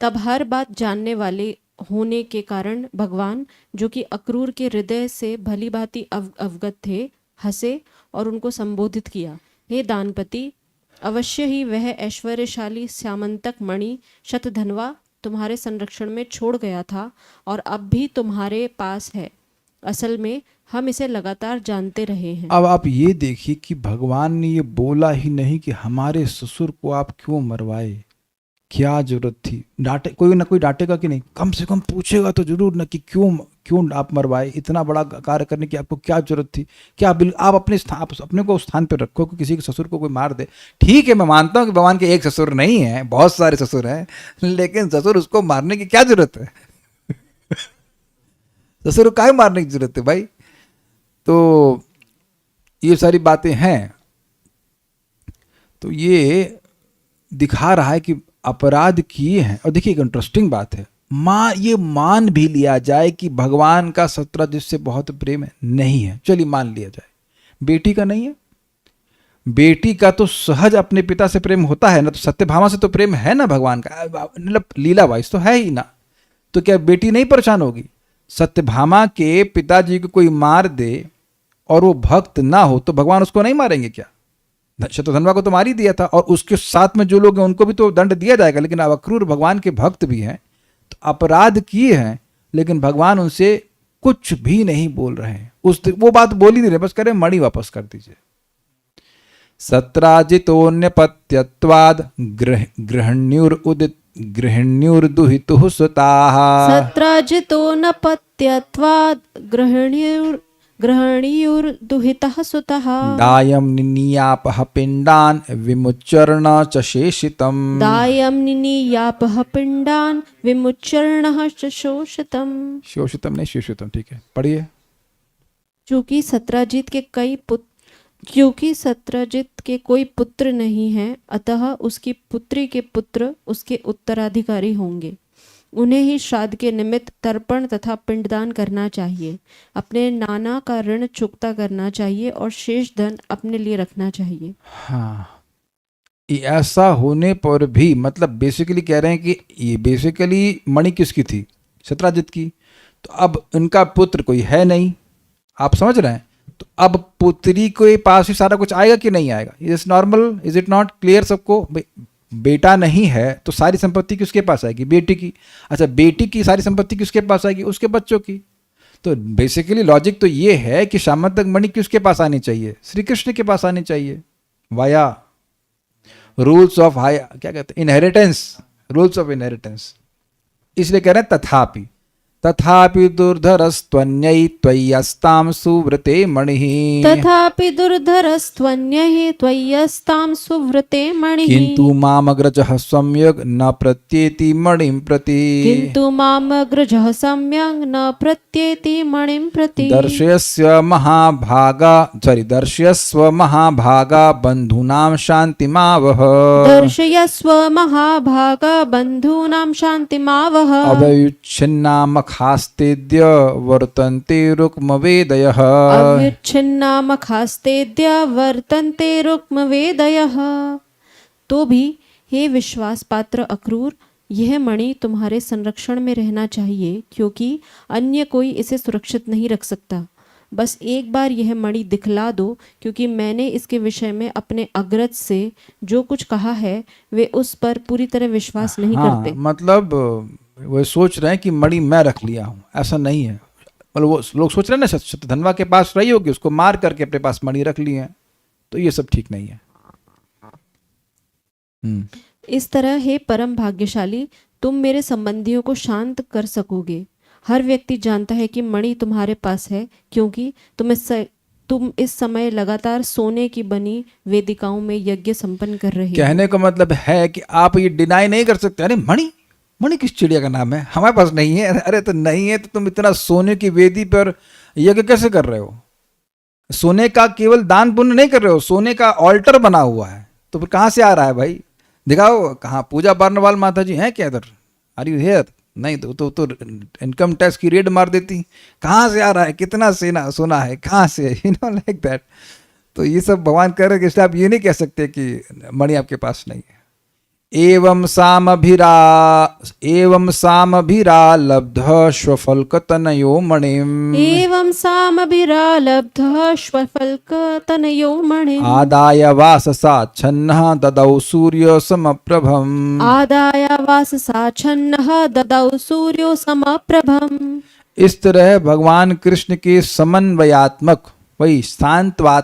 S2: तब हर बात जानने वाले होने के कारण भगवान, जो कि अक्रूर के हृदय से भली भांति अवगत थे, हंसे और उनको संबोधित किया। हे दानपति, अवश्य ही वह ऐश्वर्यशाली श्यामंतक मणि शतधन्वा तुम्हारे संरक्षण में छोड़ गया था और अब भी तुम्हारे पास है। असल में हम इसे लगातार जानते रहे हैं।
S1: अब आप ये देखिए कि भगवान ने ये बोला ही नहीं कि हमारे ससुर को आप क्यों मरवाए, क्या जरूरत थी। डांटे, कोई ना कोई डांटेगा कि नहीं, कम से कम पूछेगा तो जरूर ना कि क्यों आप मरवाए, इतना बड़ा कार्य करने की आपको क्या जरूरत थी। क्या आप अपने को उस स्थान पर रखो कि किसी के ससुर को कोई मार दे। ठीक है, मैं मानता हूँ कि भगवान के एक ससुर नहीं है, बहुत सारे ससुर हैं, लेकिन ससुर उसको मारने की क्या जरूरत है। ससुर को काहे मारने की जरूरत है भाई। तो ये सारी बातें हैं। तो ये दिखा रहा है कि अपराध किए हैं। और देखिए एक इंटरेस्टिंग बात है, ये मान भी लिया जाए कि भगवान का सत्यजित से बहुत प्रेम है, नहीं है, चलिए मान लिया जाए, बेटी का नहीं है, बेटी का तो सहज अपने पिता से प्रेम होता है ना, तो सत्यभामा से तो प्रेम है ना भगवान का, मतलब लीला वाइज तो है ही ना, तो क्या बेटी नहीं परेशान होगी? सत्यभामा के पिताजी को कोई मार दे और वो भक्त ना हो तो भगवान उसको नहीं मारेंगे क्या? शत्रुधनवा को तो मार ही दिया था, और उसके साथ में जो लोग हैं उनको भी तो दंड दिया जाएगा, लेकिन अब अक्रूर भगवान के भक्त भी हैं, तो अपराध किए हैं, लेकिन भगवान उनसे कुछ भी नहीं बोल रहे हैं, वो बात बोल ही नहीं रहे, बस कह रहे मणि वापस कर दीजिए। सत्राजितोन्यपत्यत्वाद गृहिण्युर्दुहितुः सुताः।
S2: सत्राजितो न पत्यत्वाद् गृहिण्युर्दुहितः सुतः।
S1: दायं निनीयापः पिण्डान् विमुच्चर्ण च शेषितम्।
S2: दायं निनीयापः पिण्डान् विमुच्चर्णः च शोषितम्।
S1: शोषितम नहीं शेषितम, ठीक है, पढ़िए।
S2: क्योंकि सत्राजित के कोई पुत्र नहीं है, अतः उसकी पुत्री के पुत्र उसके उत्तराधिकारी होंगे। उन्हें ही श्राद्ध के निमित्त तर्पण तथा पिंडदान करना चाहिए, अपने नाना का ऋण चुकता करना चाहिए और शेष धन अपने लिए रखना चाहिए।
S1: हाँ, ऐसा होने पर भी, मतलब बेसिकली कह रहे हैं कि ये बेसिकली मणि किसकी थी? सत्राजित की। तो अब उनका पुत्र कोई है नहीं, आप समझ रहे हैं, तो अब पुत्री के पास ही सारा कुछ आएगा कि नहीं आएगा? Is normal, is it not clear सबको? बेटा नहीं है तो सारी संपत्ति किसके पास आएगी? बेटी की। अच्छा, बेटी की सारी संपत्ति किसके पास आएगी? उसके बच्चों की। तो बेसिकली लॉजिक तो ये है कि सामंतक मणि किसके पास आनी चाहिए? श्री कृष्ण के पास आनी चाहिए, वाया रूल्स ऑफ हाया, क्या कहते हैं, इनहेरिटेंस, रूल्स ऑफ इनहेरिटेंस। इसलिए कह रहे हैं तथापि तथापि दुर्धरस्त्वन्यै त्वय्यस्तां सुव्रते मणिः।
S2: तथापि दुर्धरस्त्वन्यै त्वय्यस्तां सुव्रते मणिः।
S1: किन्तु मामग्रजः सम्यग् न प्रत्येति मणिं प्रति।
S2: किन्तु मामग्रजः सम्यग् न प्रत्येति मणिं प्रति।
S1: दर्शयस्व महाभागा बन्धूनां शान्तिमावह।
S2: दर्शयस्व महाभागा बन्धूनां शान्तिमावह।
S1: अवयुच्छिन्ना मखास्तेद्य वर्तन्ते रुक्मवेदयः।
S2: अव्युच्छिन्ना मखास्तेद्य वर्तन्ते रुक्मवेदयः। तो भी हे विश्वास पात्र अक्रूर, यह मणि तुम्हारे संरक्षण में रहना चाहिए, क्योंकि अन्य कोई इसे सुरक्षित नहीं रख सकता। बस एक बार यह मणि दिखला दो, क्योंकि मैंने इसके विषय में अपने अग्रज से जो कुछ कहा है वे उस पर पूरी तरह विश्वास नहीं करते।
S1: मतलब वो सोच रहे हैं कि मणि मैं रख लिया हूँ, ऐसा नहीं है। मतलब वो लोग सोच रहे हैं ना शत्रुधनवा के पास रही होगी, उसको मार करके अपने पास मणि रख लिए हैं, तो ये सब ठीक नहीं है।
S2: इस तरह हे परम भाग्यशाली, तुम मेरे संबंधियों को शांत कर सकोगे। हर व्यक्ति जानता है कि मणि तुम्हारे पास है, क्योंकि तुम इस समय लगातार सोने की बनी वेदिकाओं में यज्ञ संपन्न कर रहे हो।
S1: कहने का मतलब है कि आप ये डिनाई नहीं कर सकते, अरे मणि मणि किस चिड़िया का नाम है, हमारे पास नहीं है। अरे तो नहीं है तो तुम इतना सोने की वेदी पर यज्ञ कैसे कर रहे हो? सोने का केवल दान पुण्य नहीं कर रहे हो, सोने का ऑल्टर बना हुआ है, तो फिर कहाँ से आ रहा है भाई? दिखाओ, कहाँ पूजा बारनवाल माता जी हैं क्या इधर? Are you here? नहीं तो इनकम टैक्स की रेड मार देती। कहाँ से आ रहा है, कितना सोना है, कहाँ से, यू नो लाइक दैट। तो ये सब भगवान कह रहे हैं कि इसलिए आप ये नहीं कह सकते कि मणि आपके पास नहीं है। एवं सामभिरा लब्धः श्वफल्कतनयो मणिम्।
S2: एवं सामभिरा लब्धः श्वफल्कतनयो मणिम्।
S1: आदाय वाससाच्छन्नः ददौ सूर्योसमप्रभम्।
S2: आदाय वाससाच्छन्नः ददौ सूर्योसमप्रभम्।
S1: इस तरह भगवान कृष्ण के समन्वयात्मक, वही सांत्वना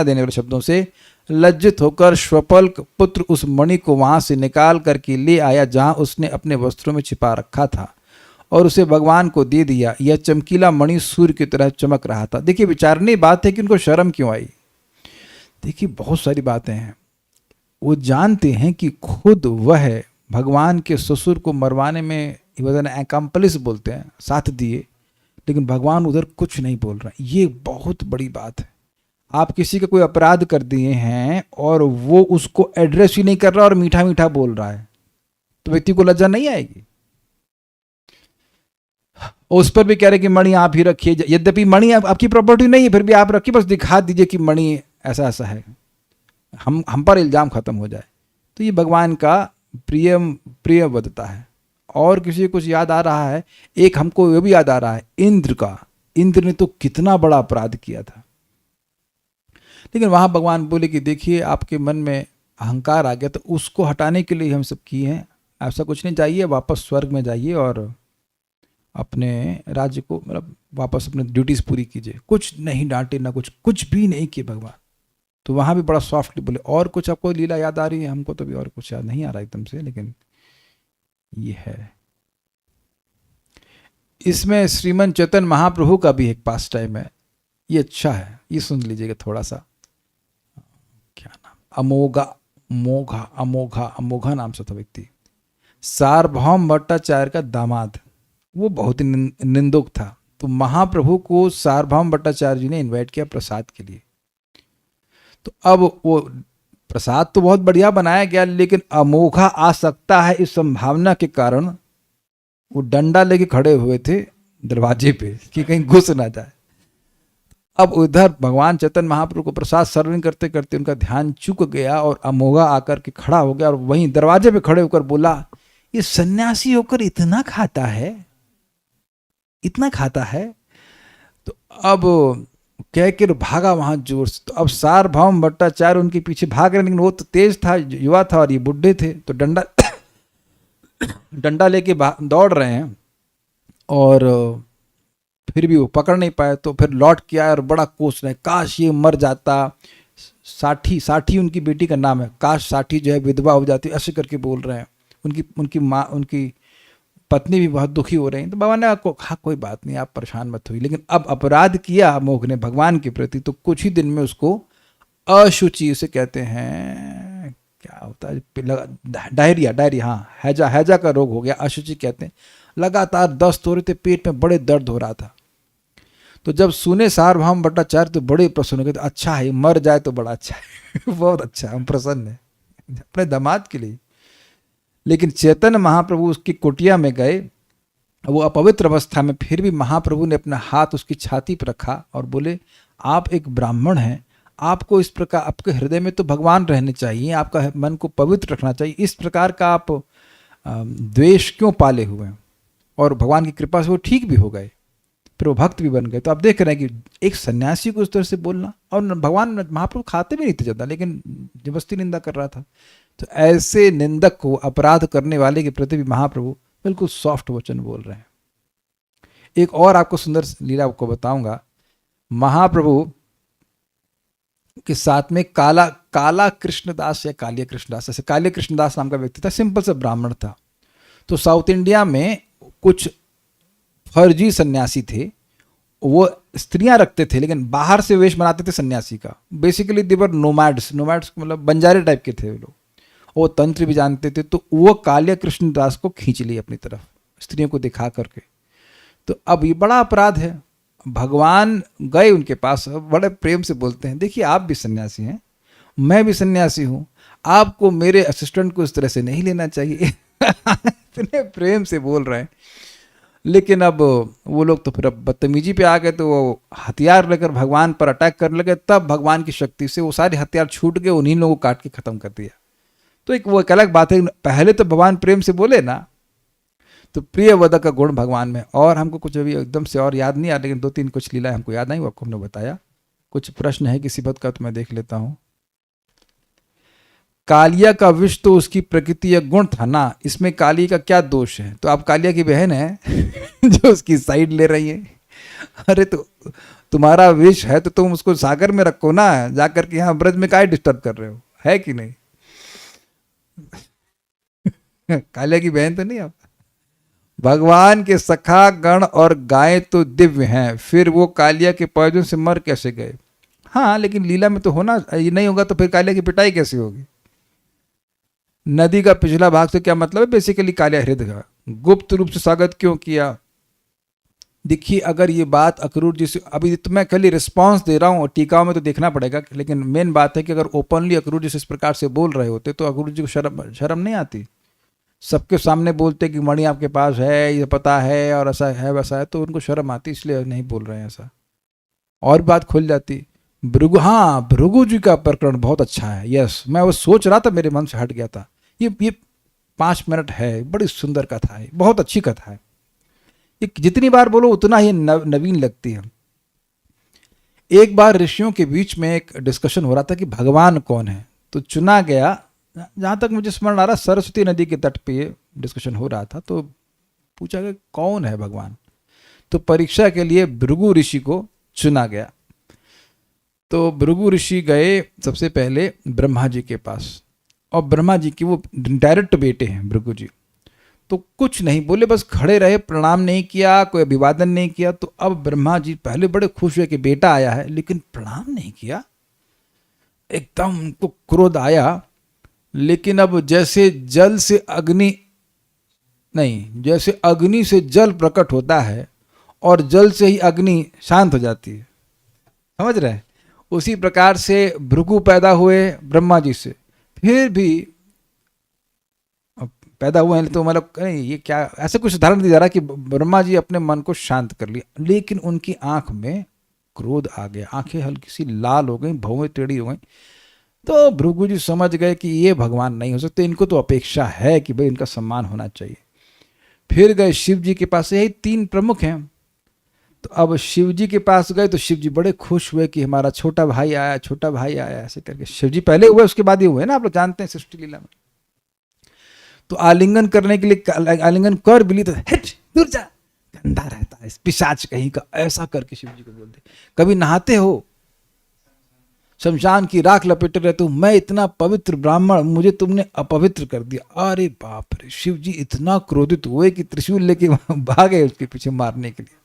S1: देने वाले शब्दों से लज्जित होकर श्वफल्क पुत्र उस मणि को वहां से निकाल करके ले आया जहां उसने अपने वस्त्रों में छिपा रखा था, और उसे भगवान को दे दिया। यह चमकीला मणि सूर्य की तरह चमक रहा था। देखिए, विचारनीय बात है कि उनको शर्म क्यों आई। देखिए, बहुत सारी बातें हैं। वो जानते हैं कि खुद वह भगवान के ससुर को मरवाने में एक्म्पलिस बोलते हैं, साथ दिए, लेकिन भगवान उधर कुछ नहीं बोल रहे। ये बहुत बड़ी बात है। आप किसी का कोई अपराध कर दिए हैं और वो उसको एड्रेस ही नहीं कर रहा और मीठा मीठा बोल रहा है, तो व्यक्ति को लज्जा नहीं आएगी? उस पर भी कह रहे कि मणि आप ही रखिए, यद्यपि मणि आपकी प्रॉपर्टी नहीं है, फिर भी आप रखिए, बस दिखा दीजिए कि मणि ऐसा ऐसा है, हम पर इल्जाम खत्म हो जाए। तो ये भगवान का प्रियवदता है। और किसी को कुछ याद आ रहा है? एक हमको ये भी याद आ रहा है, इंद्र का। इंद्र ने तो कितना बड़ा अपराध किया था, लेकिन वहां भगवान बोले कि देखिए आपके मन में अहंकार आ गया, तो उसको हटाने के लिए हम सब किए हैं। ऐसा कुछ नहीं, चाहिए वापस स्वर्ग में जाइए और अपने राज्य को, मतलब वापस अपने ड्यूटीज पूरी कीजिए। कुछ नहीं डांटे, ना कुछ भी नहीं किए भगवान। तो वहां भी बड़ा सॉफ्टली बोले। और कुछ आपको लीला याद आ रही है? हमको तो भी और कुछ याद नहीं आ रहा एकदम से, लेकिन ये है। इसमें श्रीमन चैतन्य महाप्रभु का भी एक पास टाइम है, ये अच्छा है, ये सुन लीजिएगा थोड़ा सा। क्या नाम? अमोघा नाम से था व्यक्ति, सार्वभौम भट्टाचार्य का दामाद। वो बहुत ही निंदुक था। तो महाप्रभु को सार्वभौम भट्टाचार्य जी ने इनवाइट किया प्रसाद के लिए। तो अब वो प्रसाद तो बहुत बढ़िया बनाया गया, लेकिन अमोघा आ सकता है इस संभावना के कारण वो डंडा लेके खड़े हुए थे दरवाजे पे कि कहीं घुस ना जाए। अब उधर भगवान चैतन्य महाप्रभु को प्रसाद सर्विंग करते करते उनका ध्यान चूक गया और अमोघा आकर के खड़ा हो गया और वहीं दरवाजे पे खड़े होकर बोला, ये सन्यासी होकर इतना खाता है, इतना खाता है। तो अब कह के भागा वहां जोर से। तो अब सार्वभौम भट्टाचार्य उनके पीछे भाग रहे, लेकिन वो तो तेज था, युवा था, और ये बुढ़े थे, तो डंडा लेके दौड़ रहे हैं और फिर भी वो पकड़ नहीं पाए। तो फिर लौट के आए और बड़ा कोस रहे, काश ये मर जाता। साठी उनकी बेटी का नाम है, काश साठी जो है विधवा हो जाती, ऐसे करके बोल रहे हैं। उनकी माँ, उनकी पत्नी भी बहुत दुखी हो रही हैं। तो भगवान ने आपको कहा कोई बात नहीं, आप परेशान मत हुई। लेकिन अब अपराध किया अमोघ ने भगवान के प्रति, तो कुछ ही दिन में उसको अशुचि, उसे कहते हैं क्या होता है, डायरिया, हाँ, हैजा का रोग हो गया, अशुचि कहते हैं। लगातार दस्त हो रहे थे, पेट में बड़े दर्द हो रहा था। तो जब सुने सार्वभौम भट्टाचार्य तो बड़े प्रसन्न हो गए। तो अच्छा है, मर जाए तो बड़ा अच्छा है बहुत अच्छा, हम प्रसन्न हैं अपने दामाद के लिए। लेकिन चैतन्य महाप्रभु उसकी कुटिया में गए, वो अपवित्र अवस्था में, फिर भी महाप्रभु ने अपना हाथ उसकी छाती पर रखा और बोले, आप एक ब्राह्मण हैं, आपको इस प्रकार, आपके हृदय में तो भगवान रहने चाहिए, आपका मन को पवित्र रखना चाहिए, इस प्रकार का आप द्वेष क्यों पाले हुए हैं? और भगवान की कृपा से वो ठीक भी हो गए, फिर वो भक्त भी बन गए। तो आप देख रहे हैं कि एक सन्यासी को उस तरह से बोलना, और भगवान महाप्रभु खाते भी नहीं थे ज़्यादा, लेकिन जबरदस्ती निंदा कर रहा था। तो ऐसे निंदक को, अपराध करने वाले के प्रति भी महाप्रभु बिल्कुल सॉफ्ट वचन बोल रहे हैं। एक और आपको सुंदर लीला आपको बताऊंगा। महाप्रभु के साथ में काला कृष्णदास या कालिया कृष्णदास, ऐसे कालिया कृष्णदास नाम का व्यक्ति था, सिंपल सा ब्राह्मण था। तो साउथ इंडिया में कुछ फर्जी सन्यासी थे, वो स्त्रियां रखते थे लेकिन बाहर से वेश बनाते थे सन्यासी का। बेसिकली देवर नोमैड्स मतलब बंजारे टाइप के थे वो लोग, वो तंत्र भी जानते थे। तो वो कालिया कृष्णदास को खींच लिए अपनी तरफ, स्त्रियों को दिखा करके। तो अब ये बड़ा अपराध है। भगवान गए उनके पास, बड़े प्रेम से बोलते हैं, देखिए आप भी सन्यासी हैं, मैं भी सन्यासी हूँ, आपको मेरे असिस्टेंट को इस तरह से नहीं लेना चाहिए इतने प्रेम से बोल रहे हैं। लेकिन अब वो लोग तो फिर अब बदतमीजी पे आ गए, तो वो हथियार लेकर भगवान पर अटैक करने लगे। तब भगवान की शक्ति से वो सारे हथियार छूट गए, उन्हीं लोगों को काट के खत्म कर दिया। तो एक वो एक अलग बात है, पहले तो भगवान प्रेम से बोले ना, तो प्रिय वद का गुण भगवान में। और हमको कुछ अभी एकदम से और याद नहीं आ, लेकिन 2-3 कुछ लीला हमको याद आई, वो आपको हमने बताया। कुछ प्रश्न है किसी बात का तो मैं देख लेता हूँ। कालिया का विष तो उसकी प्रकृति या गुण था ना, इसमें काली का क्या दोष है? तो आप कालिया की बहन है जो उसकी साइड ले रही है। अरे तो तुम्हारा विष है तो तुम उसको सागर में रखो ना, जाकर के यहाँ ब्रज में काहे डिस्टर्ब कर रहे हो, है कि नहीं? कालिया की बहन तो नहीं आप। भगवान के सखा गण और गाय तो दिव्य हैं, फिर वो कालिया के पैदों से मर कैसे गए? हाँ, लेकिन लीला में तो होना, ये नहीं होगा तो फिर कालिया की पिटाई कैसे होगी? नदी का पिछला भाग से क्या मतलब है? बेसिकली कालिया हृदय का गुप्त रूप से स्वागत क्यों किया? देखिए, अगर ये बात अक्रूर जी से, अभी तो मैं खाली रिस्पॉन्स दे रहा हूँ और टीकाओं में तो देखना पड़ेगा, लेकिन मेन बात है कि अगर ओपनली अक्रूर जी से इस प्रकार से बोल रहे होते तो अक्रूर जी को शर्म नहीं आती? सबके सामने बोलते कि मणि आपके पास है, ये पता है और ऐसा है वैसा है, तो उनको शर्म आती, इसलिए नहीं बोल रहे हैं ऐसा। और बात खुल जाती। भृगु, हाँ भृगु जी का प्रकरण बहुत अच्छा है। यस, मैं वो सोच रहा था, मेरे मन से हट गया था। ये 5 मिनट है, बड़ी सुंदर कथा है, बहुत अच्छी कथा है। ये जितनी बार बोलो उतना ही नवीन लगती है। एक बार ऋषियों के बीच में एक डिस्कशन हो रहा था कि भगवान कौन है, तो चुना गया, जहाँ तक मुझे स्मरण आ रहा, सरस्वती नदी के तट पे ये डिस्कशन हो रहा था, तो पूछा गया कौन है भगवान। तो परीक्षा के लिए भृगु ऋषि को चुना गया। तो भृगु ऋषि गए सबसे पहले ब्रह्मा जी के पास, और ब्रह्मा जी की वो डायरेक्ट बेटे हैं भृगु जी, तो कुछ नहीं बोले, बस खड़े रहे, प्रणाम नहीं किया, कोई अभिवादन नहीं किया। तो अब ब्रह्मा जी पहले बड़े खुश हुए कि बेटा आया है, लेकिन प्रणाम नहीं किया, एकदम उनको क्रोध आया। लेकिन अब जैसे जल से अग्नि नहीं, जैसे अग्नि से जल प्रकट होता है और जल से ही अग्नि शांत हो जाती है, समझ रहे हैं, उसी प्रकार से भृगु पैदा हुए ब्रह्मा जी से। फिर भी पैदा हुए हैं तो मतलब नहीं, ये क्या, ऐसे कुछ उदाहरण दिया जा रहा है कि ब्रह्मा जी अपने मन को शांत कर लिया, लेकिन उनकी आंख में क्रोध आ गया, आंखें हल्की सी लाल हो गई, भौवें टेढ़ी हो गई। तो भृगु जी समझ गए कि ये भगवान नहीं हो सकते, इनको तो अपेक्षा है कि भाई इनका सम्मान होना चाहिए। फिर गए शिव जी के पास, यही 3 प्रमुख हैं। तो अब शिव जी के पास गए तो शिव जी बड़े खुश हुए कि हमारा छोटा भाई आया, छोटा भाई आया, ऐसे करके शिव जी पहले हुए, उसके बाद ये हुए ना, आप लोग जानते हैं सृष्टि लीला में। तो आलिंगन करने के लिए आलिंगन कर भी ली तो हट दूर जा, गंदा रहता है, पिशाच कहीं का, ऐसा करके शिव जी को बोलते। कभी नहाते हो, शमशान की राख लपेटे रहते हो, मैं इतना पवित्र ब्राह्मण, मुझे तुमने अपवित्र कर दिया। अरे बाप रे, शिव जी इतना क्रोधित हुए कि त्रिशूल लेके भागे उसके पीछे मारने के लिए।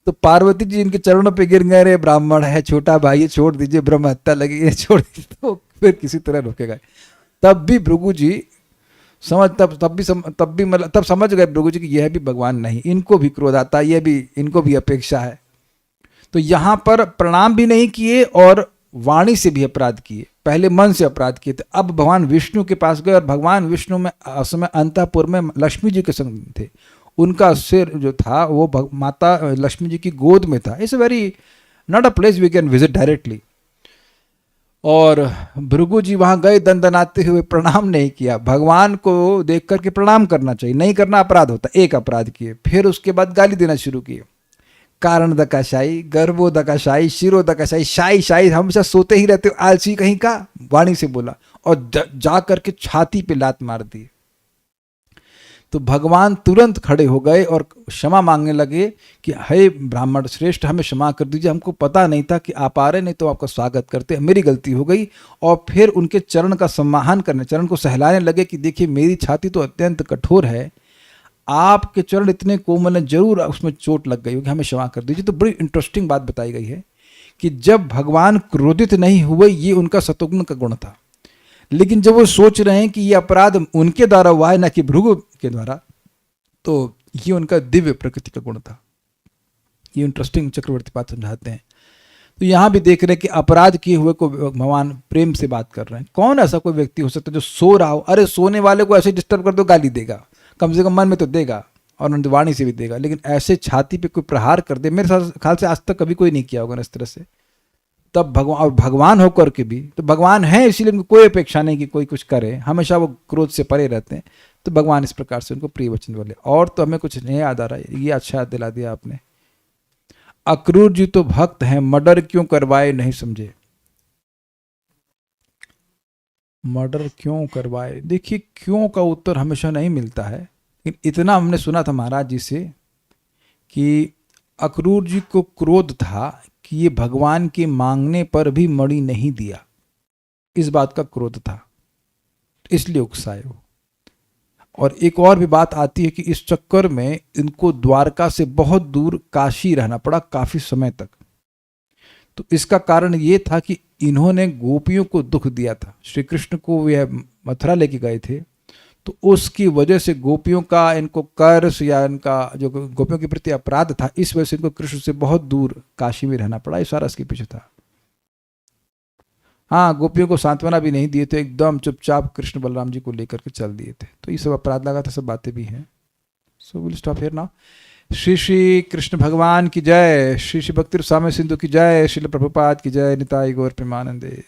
S1: तो पार्वती जी इनके चरणों पे गिर गए, रे ब्राह्मण है, छोटा भाई है, छोड़ दीजिए, ब्रह्म हत्या लगी है, छोड़ दीजिए। तो फिर किसी तरह रोके गए। तब भी भृगु जी तब भी मतलब तब समझ गए भृगु जी कि यह भी भगवान नहीं, इनको भी क्रोध आता है, ये भी, इनको भी अपेक्षा है। तो यहाँ पर प्रणाम भी नहीं किए और वाणी से भी अपराध किए, पहले मन से अपराध किए थे। अब भगवान विष्णु के पास गए और भगवान विष्णु में उस समय अंतःपुर में लक्ष्मी जी के संग थे, उनका सिर जो था वो माता लक्ष्मी जी की गोद में था। It's very not a place we can visit directly. और भृगु जी वहां गए, दंदनाते हुए, प्रणाम नहीं किया। भगवान को देख करके प्रणाम करना चाहिए, नहीं करना अपराध होता। एक अपराध किए, फिर उसके बाद गाली देना शुरू किए, कारण दकाशाई, गर्भो दकाशाई, शिरो दकाशाई, शाई शाई, हमेशा सोते ही रहते हो, आलसी कहीं का, वाणी से बोला, और जा करके छाती पे लात मार दी। तो भगवान तुरंत खड़े हो गए और क्षमा मांगने लगे कि हे ब्राह्मण श्रेष्ठ, हमें क्षमा कर दीजिए, हमको पता नहीं था कि आप आ रहे, नहीं तो आपका स्वागत करते, मेरी गलती हो गई। और फिर उनके चरण का सम्मान करने, चरण को सहलाने लगे कि देखिए मेरी छाती तो अत्यंत कठोर है, आपके चरण इतने कोमल हैं, जरूर उसमें चोट लग गई होगी, हमें क्षमा कर दीजिए। तो बड़ी इंटरेस्टिंग बात बताई गई है कि जब भगवान क्रोधित नहीं हुए, ये उनका सतुगुण का गुण था। लेकिन जब वो सोच रहे हैं कि ये अपराध उनके द्वारा हुआ है, ना कि भृगु के द्वारा, तो ये उनका दिव्य प्रकृति का गुण था। ये इंटरेस्टिंग चक्रवर्ती बात समझाते हैं। तो यहाँ भी देख रहे हैं कि अपराध किए हुए को भगवान प्रेम से बात कर रहे हैं। कौन ऐसा कोई व्यक्ति हो सकता है जो सो रहा हो, अरे सोने वाले को ऐसे डिस्टर्ब कर दो, गाली देगा, कम से कम मन में तो देगा और वाणी से भी देगा, लेकिन ऐसे छाती पे कोई प्रहार कर दे, मेरे ख्याल से आज तक कभी कोई नहीं किया होगा इस तरह से। तब भगवान, और भगवान होकर के भी, तो भगवान है इसीलिए उनको कोई अपेक्षा नहीं कि कोई कुछ करे, हमेशा वो क्रोध से परे रहते हैं। तो भगवान इस प्रकार से उनको प्रिय वचन बोले। और तो हमें कुछ नहीं याद आ रहा है, ये अच्छा याद दिला दिया आपने। अक्रूर जी तो भक्त हैं, मर्डर क्यों करवाए नहीं समझे। मर्डर क्यों करवाए, देखिए क्यों का उत्तर हमेशा नहीं मिलता है, लेकिन इतना हमने सुना था महाराज जी से कि अक्रूर जी को क्रोध था कि ये भगवान के मांगने पर भी मणि नहीं दिया, इस बात का क्रोध था, इसलिए उकसाए वो। और एक और भी बात आती है कि इस चक्कर में इनको द्वारका से बहुत दूर काशी रहना पड़ा काफी समय तक। तो इसका कारण ये था कि इन्होंने गोपियों को दुख दिया था। श्री कृष्ण को यह मथुरा लेके गए थे, तो उसकी वजह से गोपियों का इनको कर्ष या इनका जो गोपियों के प्रति अपराध था, इस वजह से इनको कृष्ण से बहुत दूर काशी में रहना पड़ा। ये सारा इसके पीछे था। हाँ, गोपियों को सांत्वना भी नहीं दिए थे, एकदम चुपचाप कृष्ण बलराम जी को लेकर के चल दिए थे। तो ये सब अपराध लगा था, सब बातें भी हैं। So will stop here now. Shri Shri Krishna भगवान की जय, श्री श्री भक्ति रसामय सिंधु की जय, श्रील प्रभुपाद की जय, निताई गौर प्रेमानंदे।